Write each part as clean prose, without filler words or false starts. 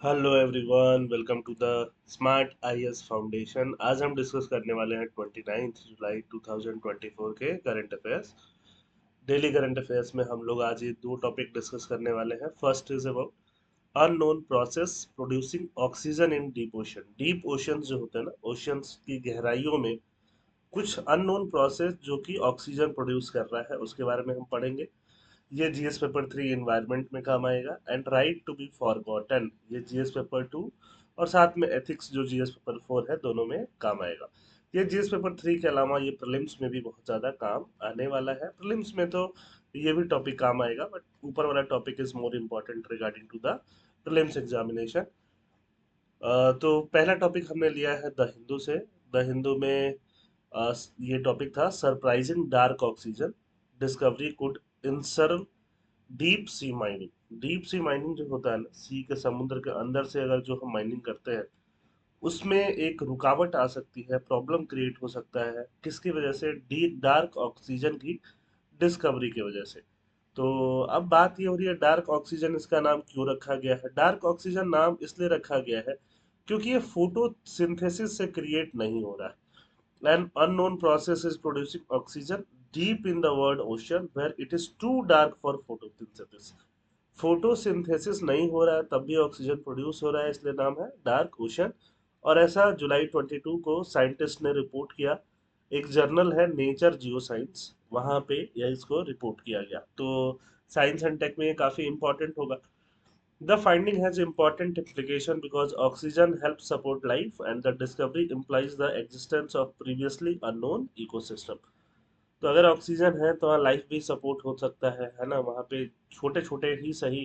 Hello everyone, welcome to the smart IAS foundation. आज हम discuss करने वाले हैं 29 जुलाई 2024 के current affairs. Daily current affairs में हम लोग आज ये दो टॉपिक डिस्कस करने वाले हैं। First is about unknown process producing oxygen in deep ocean. Deep ocean जो होते हैं ना, ओशंस की गहराइयों में कुछ अननोन प्रोसेस जो कि ऑक्सीजन प्रोड्यूस कर रहा है, उसके बारे में हम पढ़ेंगे। ये जीएस पेपर 3 इन्वायरमेंट में काम आएगा। And right to be forgotten, ये जीएस पेपर 2 और साथ में एथिक्स जो जीएस पेपर 4 है, दोनों में काम आएगा। ये जीएस पेपर 3 के अलावा ये प्रीलिम्स में भी बहुत ज़्यादा काम आने वाला है। प्रीलिम्स में तो ये भी टॉपिक काम आएगा, बट ऊपर वाला topic is more important regarding to the prelims examination. तो पहला टॉपिक हमने लिया है द हिंदू से। द हिंदू में ये टॉपिक था surprising dark oxygen discovery could concern deep sea mining. Deep sea mining जो होता है ना, सी के समुद्र के अंदर से अगर जो हम माइनिंग करते हैं, उसमें एक रुकावट आ सकती है, प्रॉब्लम क्रिएट हो सकता है। किसकी वजह से? डीप डार्क ऑक्सीजन की डिस्कवरी की वजह से। तो अब बात ये हो रही है, डार्क ऑक्सीजन इसका नाम क्यों रखा गया है? डार्क ऑक्सीजन नाम इसलिए रखा गया है क्योंकि ये फोटोसिंथेसिस से क्रिएट नहीं हो रहा है। An unknown process is producing oxygen deep in the world ocean where it is too dark for photosynthesis. Photosynthesis नहीं हो रहा है तब भी ऑक्सीजन प्रोड्यूस हो रहा है, इसलिए नाम है डार्क ओशन। और ऐसा जुलाई 22 को साइंटिस्ट ने रिपोर्ट किया। एक जर्नल है नेचर जियो साइंस, वहां पे यह इसको रिपोर्ट किया गया। तो साइंस एंड टेक में ये काफी इंपॉर्टेंट होगा। The finding has important implication because oxygen helps support life and the discovery implies the existence of previously unknown ecosystem. तो अगर ऑक्सीजन है तो वहाँ लाइफ भी सपोर्ट हो सकता है ना? वहाँ पे छोटे छोटे ही सही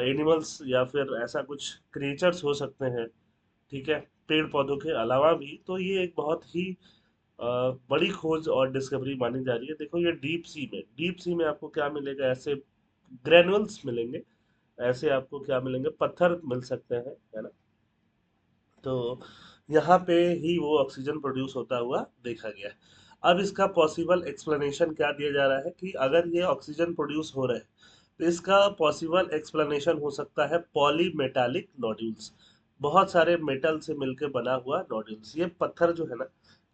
एनिमल्स या फिर ऐसा कुछ क्रिएचर्स हो सकते हैं। ठीक है, पेड़ पौधों के अलावा भी। तो ये एक बहुत ही बड़ी खोज और डिस्कवरी मानी जा रही है। देखो, ये डीप सी में आपको क्या मिलेगा? ऐसे ग्रेनुअल्स मिलेंगे, ऐसे आपको क्या मिलेंगे? पत्थर मिल सकते हैं, है ना? तो यहाँ पे ही वो ऑक्सीजन प्रोड्यूस होता हुआ देखा गया है। अब इसका पॉसिबल एक्सप्लेनेशन क्या दिया जा रहा है कि अगर ये ऑक्सीजन प्रोड्यूस हो रहा है, तो इसका पॉसिबल एक्सप्लेनेशन हो सकता है पॉलीमेटालिक नोड्यूल्स। बहुत सारे मेटल से मिलकर बना हुआ नोड्यूल्स। ये पत्थर जो है ना,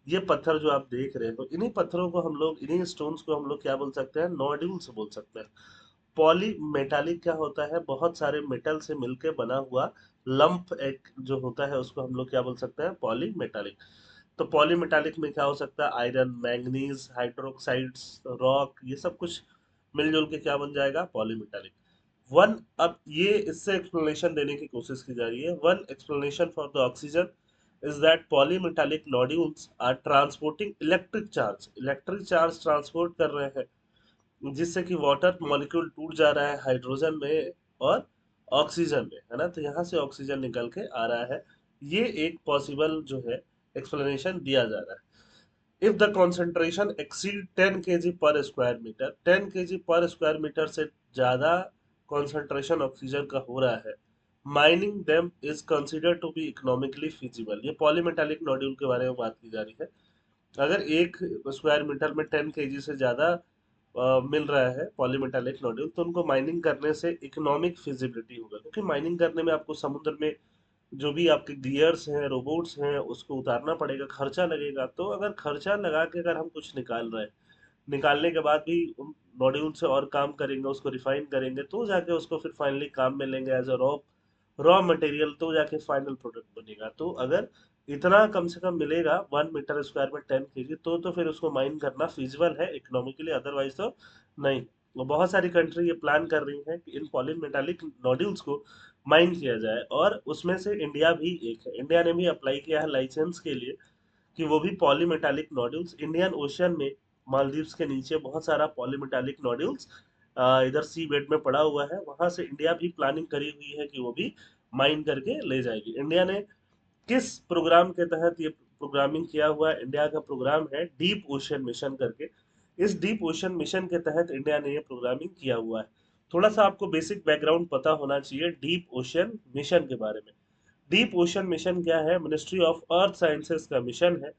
ये पत्थर जो आप देख रहे हो, इन्हीं पत्थरों को हम लोग, इन्हीं स्टोन्स को हम लोग क्या बोल सकते हैं? नोड्यूल्स बोल सकते हैं। पॉलीमेटालिक क्या होता है? बहुत सारे मेटल से मिलके बना हुआ लंप एक जो होता है, उसको हम लोग क्या बोल सकते हैं? पॉलीमेटालिक। तो पॉलीमेटालिक में क्या हो सकता है? आयरन, मैंगनीज, हाइड्रोक्साइड्स, रॉक, ये सब कुछ मिलजुल के क्या बन जाएगा? पॉलीमेटालिक। वन अब ये इससे एक्सप्लेनेशन देने की कोशिश की जा रही है। One explanation for the oxygen is that polymetallic nodules are transporting electric charge. Electric charge transport कर रहे हैं, जिससे कि वाटर मॉलिक्यूल टूट जा रहा है हाइड्रोजन में और ऑक्सीजन में, है ना? तो यहाँ से ऑक्सीजन निकल के आ रहा है। ये एक पॉसिबल जो है एक्सप्लेनेशन दिया जा रहा है। If the concentration exceed 10 KG per square meter, 10 KG per square meter से ज्यादा कंसंट्रेशन ऑक्सीजन का हो रहा है, mining them is considered to be economically feasible. ये पॉलीमेटालिक नोड्यूल के बारे में बात की जा रही है। अगर एक स्क्वायर मीटर में 10 केजी से ज्यादा मिल रहा है पॉलीमेटालिक नोड्यूल, तो उनको माइनिंग करने से इकोनॉमिक फिजिबिलिटी होगा। क्योंकि माइनिंग करने में आपको समुद्र में जो भी आपके गियर्स हैं, रोबोट्स हैं, उसको उतारना पड़ेगा, खर्चा लगेगा। तो अगर खर्चा लगा के अगर हम कुछ निकाल रहे हैं, निकालने के बाद भी उन नोड्यूल से और काम करेंगे, उसको रिफाइन करेंगे, तो जाके उसको फिर फाइनली काम मिलेंगे as a raw raw material, तो जाके फाइनल प्रोडक्ट बनेगा। तो अगर इतना कम से कम मिलेगा 1 मीटर स्क्वायर में 10 केजी, तो फिर उसको माइन करना फिजिबल है इकोनॉमिकली, अदरवाइज तो नहीं। वो बहुत सारी कंट्री ये प्लान कर रही हैं कि इन पॉलीमेटालिक नोड्यूल्स को माइन किया जाए, और उसमें से इंडिया भी एक है। इंडिया ने भी अप्लाई किया है लाइसेंस के लिए कि वो भी पॉलीमेटालिक नोड्यूल्स इंडियन ओशियन में, मालदीव्स के नीचे बहुत सारा पॉलीमेटालिक नोड्यूल्स इधर सी बेड में पड़ा हुआ है। वहां से इंडिया भी प्लानिंग करी हुई है कि वो भी माइन करके ले जाएगी। इंडिया ने किस प्रोग्राम के तहत ये प्रोग्रामिंग किया हुआ है? इंडिया का प्रोग्राम है डीप ओशन मिशन करके। इस डीप ओशन मिशन के तहत इंडिया ने ये प्रोग्रामिंग किया हुआ है। थोड़ा सा आपको बेसिक बैकग्राउंड पता होना चाहिए डीप ओशन मिशन के बारे में। डीप ओशन मिशन क्या है? मिनिस्ट्री ऑफ अर्थ साइंसेस का मिशन है,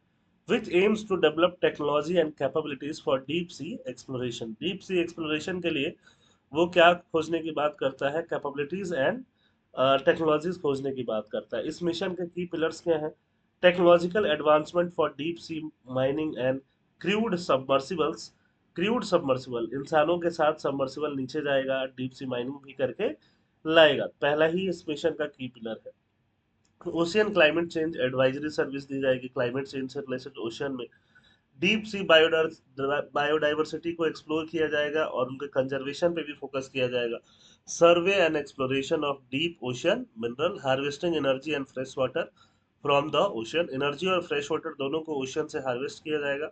which aims to develop technology and capabilities for deep sea exploration। deep sea exploration के लिए वो क्या खोजने की बात करता है? कैपेबिलिटीज एंड टेक्नोलॉजीज खोजने की बात करता है। इस मिशन के की पिलर्स क्या हैं? Technological advancement for deep sea mining and crude submersibles. Crude submersible, इंसानों के साथ सबमर्सिबल नीचे जाएगा, डीप सी माइनिंग भी करके लाएगा, पहला ही इस मिशन का की पिलर है। Ocean climate change advisory service दी जाएगी, क्लाइमेट चेंज से रिलेटेड ओशियन में डीप सी बायोडाइवर्सिटी को एक्सप्लोर किया जाएगा और उनके कंजर्वेशन पे भी फोकस किया जाएगा। Survey and exploration of deep ocean mineral, harvesting energy and fresh water from the ocean, energy और फ्रेश वाटर दोनों को ओशन से हार्वेस्ट किया जाएगा।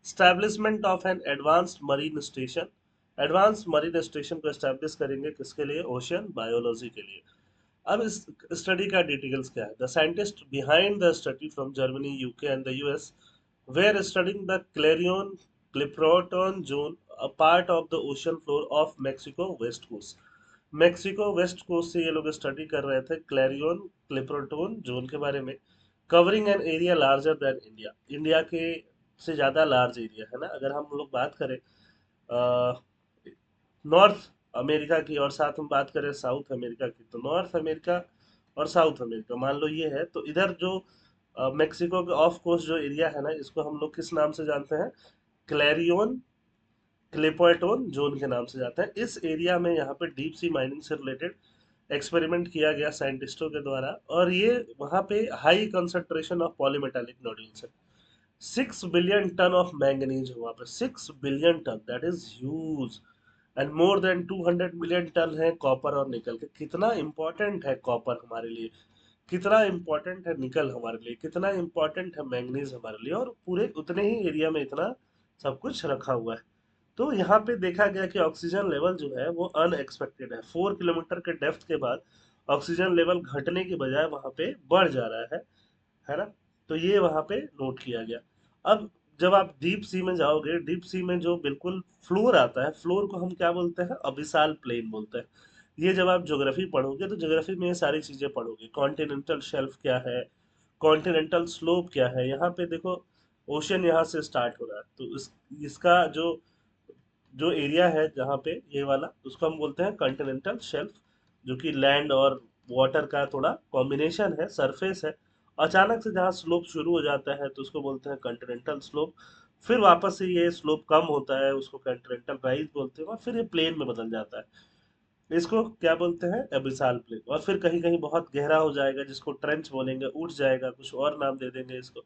Establishment of N advanced marine station, advance marine station को एस्टैब्लिश करेंगे, किसके लिए? ओशन बायोलॉजी के लिए। अब इस स्टडी का डिटेल्स क्या है? The scientist behind the study from Germany, UK and the US were studying the Clarion Clipperton zone, a part of the ocean floor of Mexico west coast. Mexico west coast से ये लोग study कर रहे थे clarion Clipperton zone के बारे में, covering an area larger than India, India के से ज़्यादा लार्ज एरिया है ना। अगर हम लोग बात करें नॉर्थ अमेरिका की और साथ में बात करें साउथ अमेरिका की, तो नॉर्थ अमेरिका और साउथ अमेरिका मान लो ये है, तो इधर जो मेक्सिको के ऑफ कोस्ट जो एरिया है ना, इसको हम लोग किस नाम से जानते हैं? क्लैरियन क्लेपोटोन जोन के नाम से जानते हैं। इस एरिया में यहाँ पे डीप सी माइनिंग से रिलेटेड एक्सपेरिमेंट किया गया साइंटिस्टों के द्वारा, और ये वहाँ पे high concentration of polymetallic nodules है। 6 बिलियन टन ऑफ मैंगनीज है वहाँ पे, 6 billion ton, that is huge. And more than 200 million ton है कॉपर और निकल के। कितना इंपॉर्टेंट है कॉपर हमारे लिए, कितना इंपॉर्टेंट है निकल हमारे लिए, कितना इंपॉर्टेंट है मैंगनीज हमारे लिए, और पूरे उतने ही एरिया में इतना सब कुछ रखा हुआ है। तो यहाँ पे देखा गया कि ऑक्सीजन लेवल जो है वो अनएक्सपेक्टेड है, 4 किलोमीटर के डेप्थ के बाद ऑक्सीजन लेवल घटने की बजाय वहां पे बढ़ जा रहा है ना। तो ये वहां पे नोट किया गया। अब जब आप डीप सी में जाओगे, डीप सी में जो बिल्कुल फ्लोर आता है, फ्लोर को हम क्या बोलते हैं? अबिसाल प्लेन बोलते हैं। ये जब आप ज्योग्राफी पढ़ोगे तो ज्योग्राफी में ये सारी चीजें पढ़ोगे, कॉन्टिनेंटल शेल्फ क्या है, कॉन्टिनेंटल स्लोप क्या है। यहाँ पे देखो, ओशन यहाँ से स्टार्ट हो रहा है, तो इसका जो एरिया है जहाँ पे ये वाला, उसको हम बोलते हैं कॉन्टिनेंटल शेल्फ, जो कि लैंड और वाटर का थोड़ा कॉम्बिनेशन है, सरफेस है। अचानक से जहाँ स्लोप शुरू हो जाता है तो उसको बोलते हैं कॉन्टिनेंटल स्लोप, फिर वापस से ये स्लोप कम होता है, उसको कॉन्टिनेंटल राइज बोलते हैं, और फिर ये प्लेन में बदल जाता है, इसको क्या बोलते हैं? एबिसाल प्लेन। और फिर कहीं कहीं बहुत गहरा हो जाएगा, जिसको ट्रेंच बोलेंगे, उठ जाएगा, कुछ और नाम दे देंगे इसको।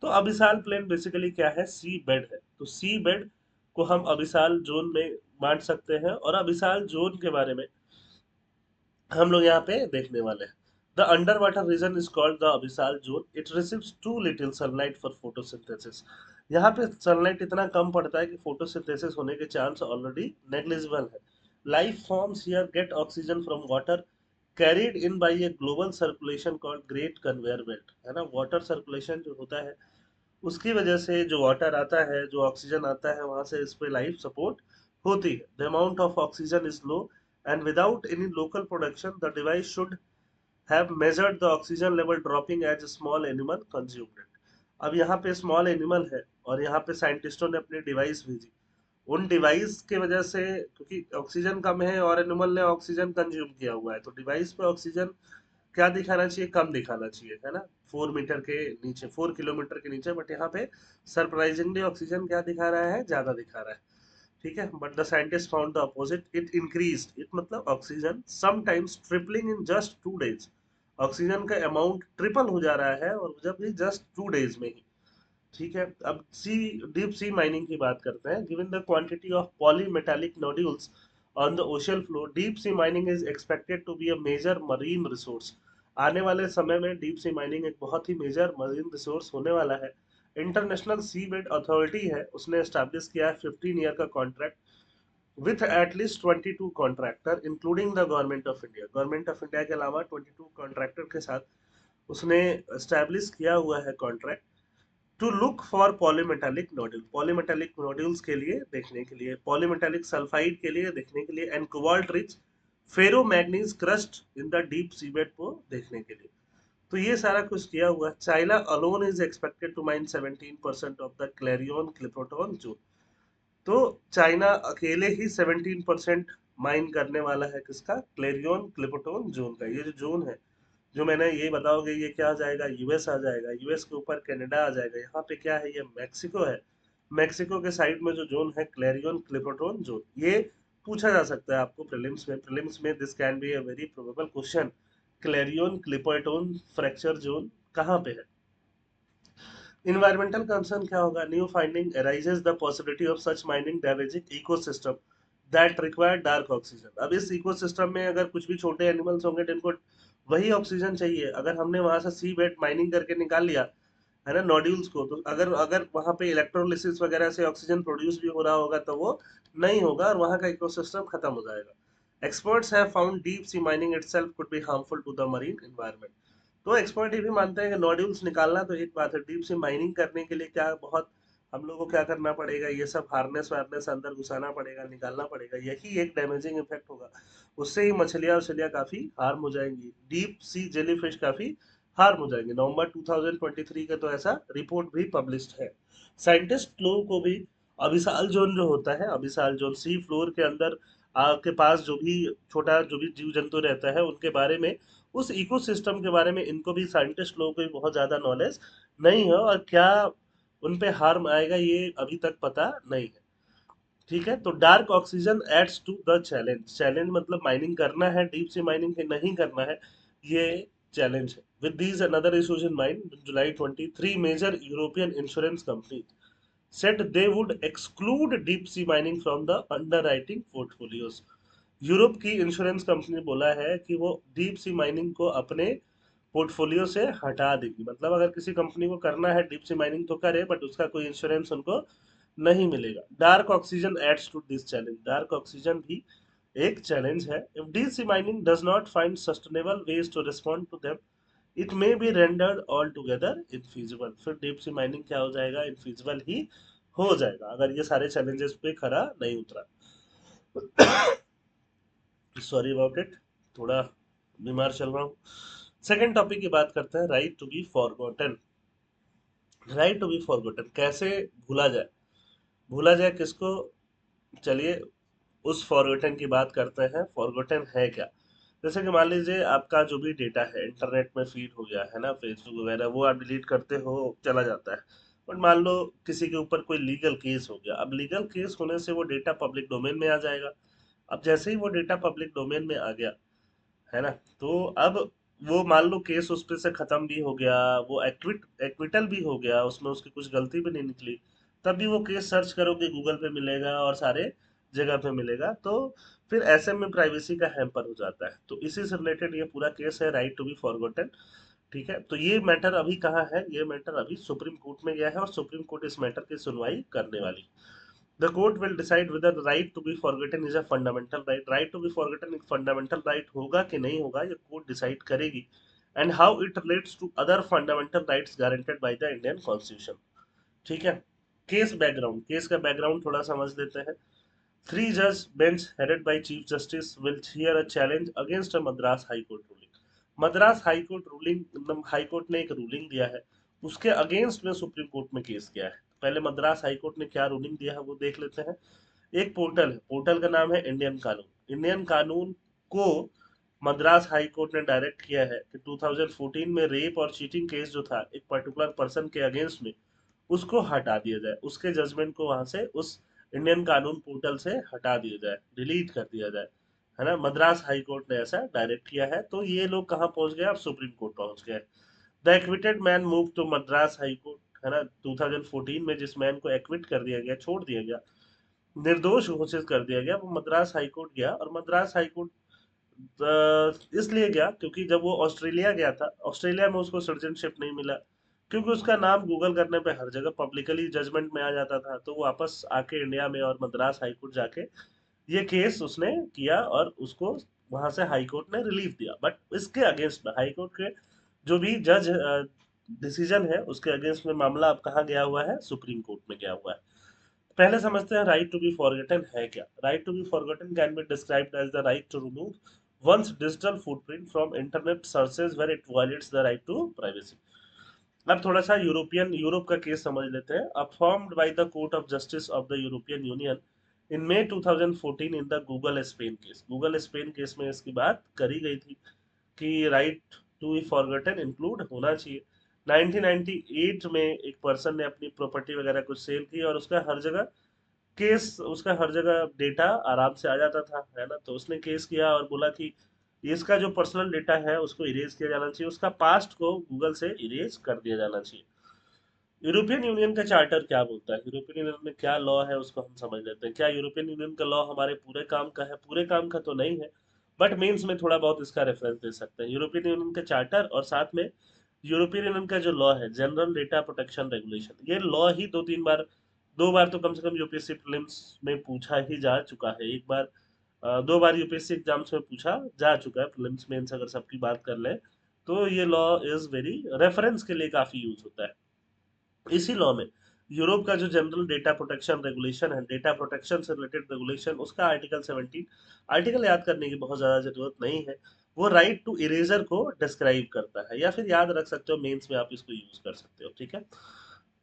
तो अबिसाल प्लेन बेसिकली क्या है? सी बेड है। तो सी बेड को हम अबिसाल जोन में बांट सकते हैं, और अबिसाल जोन के बारे में हम लोग यहाँ पे देखने वाले हैं। The under water region is called the abyssal zone, it receives too little sunlight for photosynthesis. यहाँ पे सनलाइट इतना कम पड़ता है कि फोटोसिंथेसिस होने के चांस ऑलरेडी नेग्लिजिबल है। Life forms here gate oxygen from water carried in by a global circulation called great conveyor belt, है ना। वाटर सर्कुलेशन जो होता है, उसकी वजह से जो वाटर आता है, जो ऑक्सीजन आता है, वहां से इस पे लाइफ सपोर्ट होती है। The amount of oxygen is low and without any local production the device should have measured the oxygen level dropping as small animal consumed it. अब यहाँ पे स्मॉल एनिमल है, और यहाँ पे साइंटिस्टों ने अपनी डिवाइस भेजी, उन डिवाइस की वजह से, क्योंकि ऑक्सीजन कम है और एनिमल ने ऑक्सीजन कंज्यूम किया हुआ है, तो डिवाइस पे ऑक्सीजन क्या दिखाना चाहिए? कम दिखाना चाहिए, है ना। 4 मीटर के नीचे, 4 किलोमीटर के नीचे, बट यहाँ पे सरप्राइजिंगली ऑक्सीजन क्या दिखा रहा है? ज्यादा दिखा रहा है। ठीक है, but the scientist found the opposite, it increased, it मतलब oxygen sometimes tripling in just 2 days. Oxygen का अमाउंट ट्रिपल हो जा रहा है, और जब भी जस्ट 2 डेज में ही। ठीक है, अब सी डीप सी माइनिंग की बात करते हैं। Given the quantity of polymetallic nodules on the ocean floor, deep sea mining is expected to be a major marine resource. आने वाले समय में डीप सी माइनिंग एक बहुत ही मेजर मरीन रिसोर्स होने वाला है। इंटरनेशनल सी बेड अथॉरिटी है, उसने एस्टैब्लिश किया है 15 ईयर का contract with at least 22 contractor including the government of India. Government of India के अलावा 22 कॉन्ट्रैक्टर के साथ उसने एस्टैब्लिश किया हुआ है contract, to look for polymetallic nodule, polymetallic nodules के लिए देखने के लिए, पॉलीमेटालिक सल्फाइड के लिए देखने के लिए, and cobalt rich ferro manganese crust in the deep seabed को देखने के लिए। तो ये सारा कुछ किया हुआ है। China alone is expected to mine 17% of the Clarion Clipperton zone. तो चाइना अकेले ही 17% माइन करने वाला है किसका, क्लेरियन क्लिपरटन जोन का। ये जो जोन है, जो मैंने ये बताओगे ये क्या आ जाएगा, यूएस आ जाएगा, यूएस के ऊपर कनाडा आ जाएगा, यहाँ पे क्या है, ये मैक्सिको है। मैक्सिको के साइड में जो जोन है क्लेरियन क्लिपरटन जोन, ये पूछा जा सकता है आपको प्रीलिम्स में। प्रीलिम्स में this can be a very probable question, Clarion Clipperton fracture zone कहाँ पे है। इन्वायरमेंटल कंसर्न क्या होगा, new finding arises the possibility of such mining damaging ecosystem that require dark oxygen. अब इस इकोसिस्टम में अगर कुछ भी छोटे एनिमल्स होंगे जिनको वही ऑक्सीजन चाहिए, अगर हमने वहां से सी बेड माइनिंग करके निकाल लिया है ना नोड्यूल्स को, तो अगर अगर वहां पे इलेक्ट्रोलिसिस वगैरह से ऑक्सीजन प्रोड्यूस भी हो रहा होगा तो वो नहीं होगा और वहां का इकोसिस्टम खत्म हो जाएगा। Experts have found deep sea mining itself could be harmful to the marine environment. तो एक्सपर्ट ये भी मानते हैं कि नोड्यूल्स निकालना तो एक बात है, डीप सी माइनिंग करने के लिए क्या बहुत हम लोग को क्या करना पड़ेगा, ये सब हार्नेस वार्नेस अंदर घुसाना पड़ेगा, निकालना पड़ेगा, यही एक डैमेजिंग इफेक्ट होगा। उससे ही मछलियां उछलियां काफी हार्म हो जाएंगी, डीप सी जेलीफिश काफी हार्म हो जाएंगे। नवंबर 2023 का तो ऐसा रिपोर्ट भी पब्लिश्ड है। साइंटिस्ट लोगों को भी अभिसाल जोन जो होता है, अभिसाल जोन सी फ्लोर के अंदर के पास जो भी छोटा जो भी जीव जंतु रहता है उनके बारे में, उस इकोसिस्टम के बारे में इनको भी, साइंटिस्ट लोगों को भी बहुत ज्यादा नॉलेज नहीं है, और क्या उन पे हार्म आएगा ये अभी तक पता नहीं है। ठीक है, तो dark oxygen adds to the challenge. Challenge मतलब माइनिंग करना है डीप सी माइनिंग के नहीं करना है, ये चैलेंज है। With these another issues in mind, July 23 major European insurance company said they would exclude deep sea mining from the underwriting portfolios। Europe की इंश्योरेंस कंपनी बोला है कि वो डीप सी माइनिंग को अपने पोर्टफोलियो से हटा देगी। मतलब अगर किसी कंपनी को करना है डीप सी माइनिंग तो करे, बट उसका कोई इंश्योरेंस उनको नहीं मिलेगा। Dark oxygen adds to this challenge. Dark oxygen भी एक चैलेंज है। If deep sea mining does not find sustainable ways to respond to them, it may be rendered all together infeasible. फिर deep sea mining क्या हो जाएगा, इनफीजिबल ही हो जाएगा अगर ये सारे चैलेंजेस पे खरा नहीं उतरा। सॉरी अबाउट इट, थोड़ा बीमार चल रहा हूँ। सेकेंड टॉपिक की बात करते हैं, right to be forgotten. Right to be forgotten कैसे भूला जाए, भूला जाए किसको, चलिए उस फॉरगॉटन की बात करते हैं। फॉरगॉटन है क्या, जैसे कि मान लीजिए आपका जो भी डेटा है इंटरनेट में फीड हो गया है ना, फेसबुक वगैरह, वो आप डिलीट करते हो चला जाता है। बट मान लो किसी के ऊपर कोई लीगल केस हो गया, अब लीगल केस होने से वो डेटा पब्लिक डोमेन में आ जाएगा। अब जैसे ही वो डेटा पब्लिक डोमेन में आ गया है ना, तो अब वो मान लो केस उस पे से खत्म भी हो गया, वो एक्विटल भी हो गया, उसमें उसकी कुछ गलती भी नहीं निकली, तब भी वो केस सर्च करोगे गूगल पे मिलेगा और सारे जगह पे मिलेगा। तो फिर ऐसे में प्राइवेसी का हैम्पर हो जाता है। तो इसी से रिलेटेड ये पूरा केस है, राइट टू बी फॉरगॉटन। ठीक है, तो ये मैटर अभी कहाँ है, ये मैटर अभी सुप्रीम कोर्ट में गया है और सुप्रीम कोर्ट इस मैटर की सुनवाई करने वाली। The court will decide whether the right to be forgotten is a fundamental right। right to be forgotten एक fundamental right होगा कि नहीं होगा, ये कोर्ट डिसाइड करेगी। and how it relates to other fundamental rights guaranteed by the Indian Constitution। ठीक है, case background, case का बैकग्राउंड थोड़ा समझ लेते हैं। थ्री जज bench headed by chief justice will hear a challenge against a Madras high court ruling. Madras high court ruling, high court ने एक रूलिंग दिया है, उसके अगेंस्ट में सुप्रीम कोर्ट में केस किया है। पहले मद्रास हाई कोर्ट ने क्या रूलिंग दिया है वो देख लेते हैं। एक पोर्टल है, पोर्टल का नाम है इंडियन कानून। इंडियन कानून को मद्रास हाई कोर्ट ने डायरेक्ट किया है कि 2014 में रेप और चीटिंग केस जो था एक पर्टिकुलर पर्सन के अगेंस्ट में, उसको हटा दिया जाए, उसके जजमेंट को वहां से उस इंडियन कानून पोर्टल से हटा दिया जाए, डिलीट कर दिया जाए, है ना। मद्रास हाई कोर्ट ने ऐसा डायरेक्ट किया है। तो ये लोग कहाँ पहुंच गए, अब सुप्रीम कोर्ट पहुंच गए। The acquitted man move to Madras high court, है ना। 2014 में जिस मैन को एक्विट कर दिया गया, छोड़ दिया गया, निर्दोष घोषित कर दिया गया, वो मद्रास हाई कोर्ट गया। और मद्रास हाई कोर्ट इसलिए गया क्योंकि जब वो ऑस्ट्रेलिया गया था, ऑस्ट्रेलिया में उसको सिटीजनशिप नहीं मिला, क्योंकि उसका नाम गूगल करने पे हर जगह पब्लिकली जजमेंट में आ जाता था। तो वो वापस आके इंडिया में और मद्रास हाई कोर्ट जाके ये केस उसने किया और उसको वहां से हाई कोर्ट ने रिलीफ दिया। बट इसके अगेंस्ट में हाई कोर्ट के जो भी जज डिसीजन है उसके अगेंस्ट में मामला अब कहाँ गया हुआ है, सुप्रीम कोर्ट में गया हुआ है। पहले समझते हैं राइट टू बी फॉरगेटन है क्या। Right to be forgotten can be described as the right to remove one's digital footprint from internet searches where it violates the right to privacy। अब थोड़ा सा यूरोप का केस समझ लेते हैं। Affirmed by the Court of Justice of the European Union in May 2014 in the Google Spain case में इसकी बात करी गई थी कि right to be forgotten include होना चाहिए। 1998 में एक पर्सन ने अपनी प्रॉपर्टी वगैरह कुछ सेल की और उसका हर जगह डेटा आराम से आ जाता था, है ना। तो उसने केस किया और बोला कि इसका जो पर्सनल डेटा है उसको इरेज किया जाना चाहिए, उसका पास्ट को गूगल से इरेज कर दिया जाना चाहिए। यूरोपियन यूनियन का चार्टर क्या बोलता है, यूरोपियन यूनियन में क्या लॉ है उसको हम समझ लेते हैं। क्या यूरोपियन यूनियन का लॉ हमारे पूरे काम का है? पूरे काम का तो नहीं है, बट मेंस में थोड़ा बहुत इसका रेफरेंस दे सकते हैं। यूरोपियन यूनियन का चार्टर और साथ में यूरोपियन यूनियन का जो लॉ है, जनरल डेटा प्रोटेक्शन रेगुलेशन, ये लॉ ही दो बार तो कम से कम यूपीएससी प्रीलिम्स में पूछा ही जा चुका है। एक बार, दो बार यूपीएससी एग्जाम्स में पूछा जा चुका है, प्रीलिम्स मेंस अगर सबकी बात कर ले तो ये लॉ इज वेरी रेफरेंस के लिए काफी यूज होता है। इसी लॉ में यूरोप का जो जनरल डेटा प्रोटेक्शन रेगुलेशन है, डेटा प्रोटेक्शन से रिलेटेड रेगुलेशन, उसका आर्टिकल 17, आर्टिकल याद करने की बहुत ज्यादा जरूरत नहीं है, वो राइट टू इरेजर को डिस्क्राइब करता है, या फिर याद रख सकते हो, मेंस में आप इसको यूज कर सकते हो, ठीक है।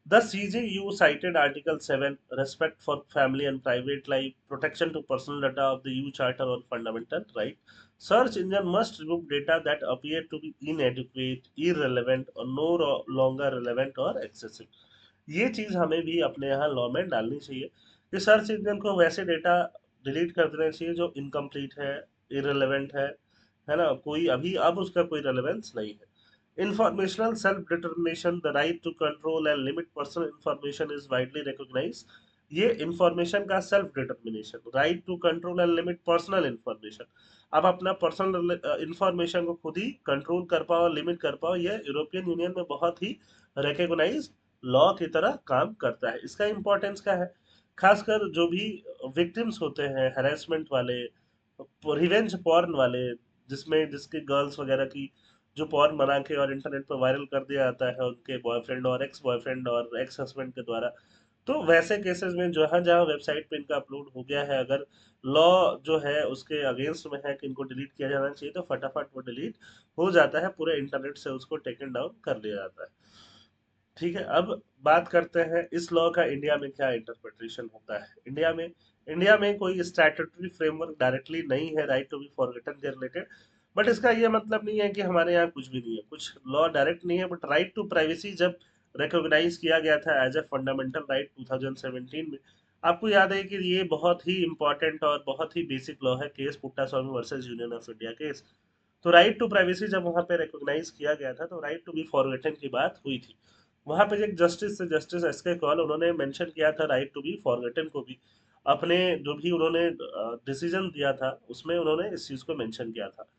The CJU cited Article 7, respect for family and private life, protection to personal data of the EU Charter on Fundamental Right. Search engine must remove data that appear to be inadequate, irrelevant, or no longer relevant or excessive. ये चीज हमें भी अपने यहाँ law में डालनी चाहिए कि सर्च इंजन को वैसे डेटा डिलीट कर देना चाहिए जो इनकम्प्लीट है, इररिलेवेंट है ना, कोई अभी अब उसका कोई रेलेवेंस नहीं है। Informational self determination, the right to control and limit personal information is widely recognise. ये इंफॉर्मेशन का self determination, right to control and limit personal information, आप अपना पर्सनल इंफॉर्मेशन को खुद ही कंट्रोल कर पाओ, लिमिट कर पाओ, ये यूरोपियन यूनियन में बहुत ही रिकॉग्नाइज लॉ की तरह काम करता है। इसका इम्पोर्टेंस क्या है? खासकर जो भी विक्टिम्स होते हैं हैरेसमेंट वाले, रिवेंज पॉर्न वाले, जिसके गर्ल्स वगैरह की जो पॉर्न बना के और इंटरनेट पर वायरल कर दिया जाता है उनके बॉयफ्रेंड और एक्स हस्बैंड के द्वारा, तो वैसे केसेस में जहां जहां वेबसाइट पे इनका अपलोड हो गया है, अगर लॉ जो है उसके अगेंस्ट में है कि इनको डिलीट किया जाना चाहिए, तो फटाफट वो डिलीट हो जाता है, पूरे इंटरनेट से उसको टेकन डाउन कर लिया जाता है। ठीक है, अब बात करते हैं इस लॉ का इंडिया में क्या इंटरप्रिटेशन होता है। इंडिया में कोई स्टैट्यूटरी फ्रेमवर्क डायरेक्टली नहीं है राइट टू बी फॉरगेटन के रिलेटेड, बट इसका ये मतलब नहीं है कि हमारे यहाँ कुछ भी नहीं है, कुछ लॉ डायरेक्ट नहीं है, बट राइट टू प्राइवेसी जब रिकॉग्नाइज किया गया था एज ए फंडामेंटल राइट 2017 में, आपको याद है कि ये बहुत ही इंपॉर्टेंट और बहुत ही बेसिक लॉ है, case पुट्टा Swami versus union of India case. तो राइट टू प्राइवेसी जब वहां पे रिकॉग्नाइज किया गया था तो राइट टू बी फॉरगेटन की बात हुई थी। वहां पे एक जस्टिस एस के कौल, उन्होंने मेंशन किया था राइट टू बी फॉरगेटन को भी, अपने जो भी उन्होंने डिसीजन दिया था उसमें उन्होंने इस चीज को मेंशन किया था।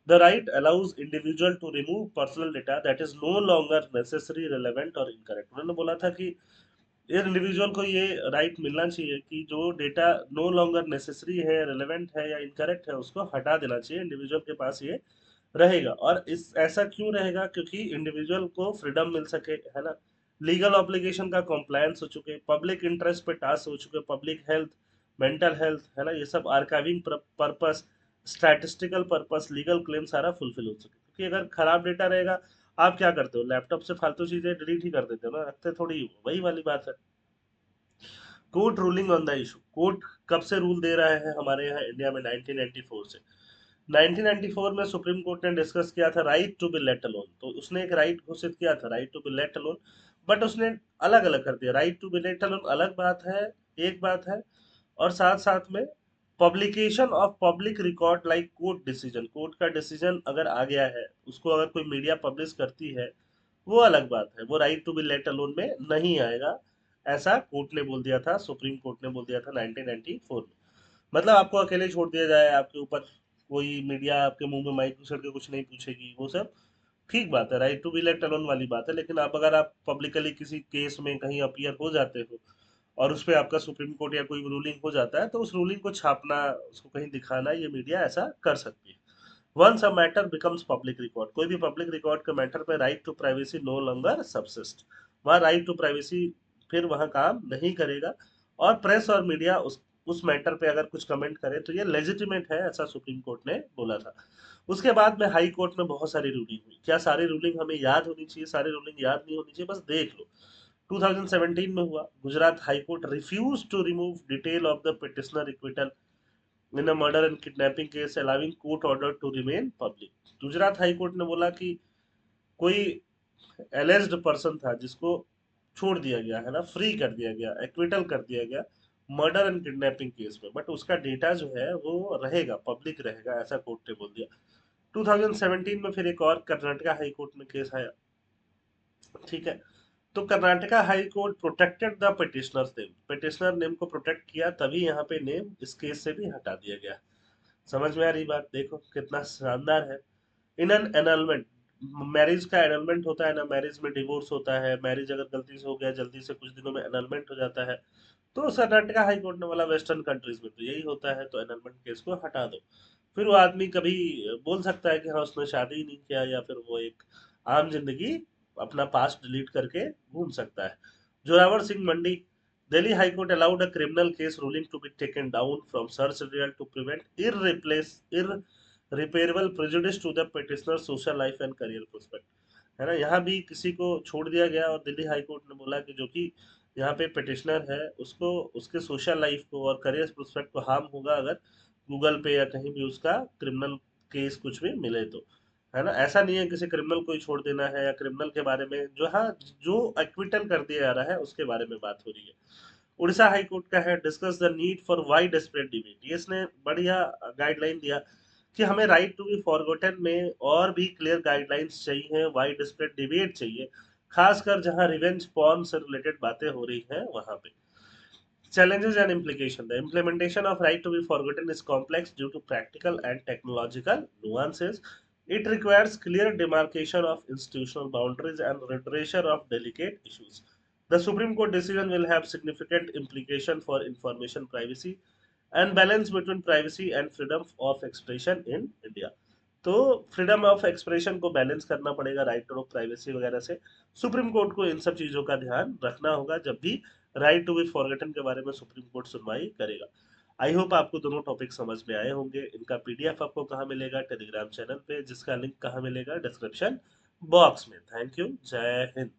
The right allows individual to remove personal data that is no longer necessary relevant और इनकरेक्ट। उन्होंने बोला था कि इंडिविजुअल को ये राइट मिलना चाहिए कि जो डेटा नो लॉन्गर नेसेसरी है, रिलेवेंट है या इनकरेक्ट है, उसको हटा देना चाहिए, इंडिविजुअल के पास ये रहेगा। और इस ऐसा क्यों रहेगा? क्योंकि इंडिविजुअल को फ्रीडम मिल सके, है ना, लीगल ऑब्लिगेशन का कॉम्प्लायंस हो चुके, पब्लिक इंटरेस्ट पे टास्क हो चुके, पब्लिक हेल्थ, मेंटल हेल्थ, है ना, ये सब archiving purpose, statistical purpose, legal claim सारा फुलफिल हो सके। क्योंकि अगर खराब डेटा रहेगा, आप क्या करते हो, लैपटॉप से फालतू चीजें डिलीट ही कर देते हो ना, रखते थोड़ी हो, वही वाली बात है। Court ruling on the issue, court कब से रूल दे रहा है हमारे यहाँ इंडिया में? 1994 से। 1994 में सुप्रीम कोर्ट ने डिस्कस किया था right to be let alone, तो उसने एक राइट घोषित किया था, right to be let alone, but उसने अलग अलग कर दिया। Right to be let alone अलग बात है, एक बात है, और साथ साथ में publication of public record like court decision, court का डिसीजन अगर आ गया है, उसको अगर कोई मीडिया पब्लिश करती है, वो अलग बात है, वो right to be let alone में नहीं आएगा। ऐसा कोर्ट ने बोल दिया था, सुप्रीम कोर्ट ने बोल दिया था 1994 में। मतलब आपको अकेले छोड़ दिया जाए, आपके ऊपर कोई मीडिया आपके मुंह में माइक घुसेड़ के कुछ नहीं पूछेगी, वो सब ठीक बात है, right to be let alone वाली बात है। लेकिन आप अगर आप पब्लिकली किसी केस में कहीं अपीयर हो जाते हो और उस पर आपका सुप्रीम कोर्ट या कोई रूलिंग हो जाता है, तो उस रूलिंग को छापना, उसको कहीं दिखाना, ये मीडिया ऐसा कर सकती है। Once a matter becomes public record, कोई भी पब्लिक रिकॉर्ड के मैटर पे right to privacy no longer subsist, वहाँ राइट टू प्राइवेसी फिर वहाँ काम नहीं करेगा। और प्रेस और मीडिया उस मैटर पे अगर कुछ कमेंट करे तो ये लेजिटिमेट है, ऐसा सुप्रीम कोर्ट ने बोला था। उसके बाद में हाई कोर्ट में बहुत सारी रूलिंग हुई। क्या सारी रूलिंग हमें याद होनी चाहिए? सारी रूलिंग याद नहीं होनी चाहिए, बस देख लो। 2017 में हुआ, Gujarat high court refuse to remove detail of the petitioner acquittal in a murder and kidnapping case allowing court order to remain public. Gujarat high court ने बोला कि कोई एलेज्ड पर्सन था जिसको छोड़ दिया गया है ना, फ्री कर दिया गया, एक्विटल कर दिया गया मर्डर एंड किडनैपिंग केस में, बट उसका डेटा जो है वो रहेगा, पब्लिक रहेगा, ऐसा कोर्ट ने बोल दिया। 2017 में फिर एक और कर्नाटका हाई कोर्ट में केस आया, ठीक है। तो Karnataka high court protected the petitioners name, petitioner name को प्रोटेक्ट किया, तभी यहाँ पे नेम इस केस से भी हटा दिया गया। समझ में आ रही बात? देखो कितना शानदार है। इन एन एनलमेंट, मैरिज का एनलमेंट होता है ना, मैरिज में डिवोर्स होता है, मैरिज अगर गलती से हो गया जल्दी से कुछ दिनों में एनलमेंट हो जाता है, तो कर्नाटका हाई कोर्ट ने बोला वेस्टर्न कंट्रीज में तो यही होता है, तो एनलमेंट केस को हटा दो। फिर वो आदमी कभी बोल सकता है कि हाँ उसने शादी ही नहीं किया, या फिर वो एक आम जिंदगी अपना पास्ट डिलीट करके घूम सकता है। Zorawar Singh Mundi, Delhi high court allowed a criminal case ruling to be taken down from search result to prevent irreparable prejudice to the petitioner social life and career prospect. है ना, यहाँ भी किसी को छोड़ दिया गया और दिल्ली हाई कोर्ट ने बोला कि जो कि यहाँ पे पिटिशनर है उसको उसके सोशल लाइफ को और करियर प्रोस्पेक्ट को हार्म होगा अगर गूगल पे या कहीं भी उसका क्रिमिनल केस कुछ भी मिले तो। है ना, ऐसा नहीं है किसी क्रिमिनल को ही छोड़ देना है, या क्रिमिनल के बारे में जो, हाँ, जो एक्विटल कर दिया जा रहा है उसके बारे में बात हो रही है। उड़ीसा हाई कोर्ट का है discuss the need for wide spread debate, ये इसने बढ़िया गाइडलाइन दिया कि हमें राइट टू बी फॉरगॉटन में और भी क्लियर गाइडलाइंस चाहिए, वाइड स्प्रेड डिबेट चाहिए, खासकर जहां रिवेंज पॉर्न से रिलेटेड बातें हो रही हैं वहां पे। Challenges and implication. The implementation of right to be forgotten is complex due to practical and technological nuances. It requires clear demarcation of institutional boundaries and redressal of delicate issues. The Supreme Court decision will have significant implication for information privacy and balance between privacy and freedom of expression in India. तो freedom of expression को balance करना पड़ेगा right of privacy वगैरह से। Supreme court को इन सब चीजों का ध्यान रखना होगा जब भी राइट टू बी फॉरगेटन के बारे में सुप्रीम कोर्ट सुनवाई करेगा। आई होप आपको दोनों टॉपिक समझ में आए होंगे। इनका पीडीएफ आपको कहाँ मिलेगा? टेलीग्राम चैनल पे, जिसका लिंक कहाँ मिलेगा? डिस्क्रिप्शन बॉक्स में। थैंक यू, जय हिंद।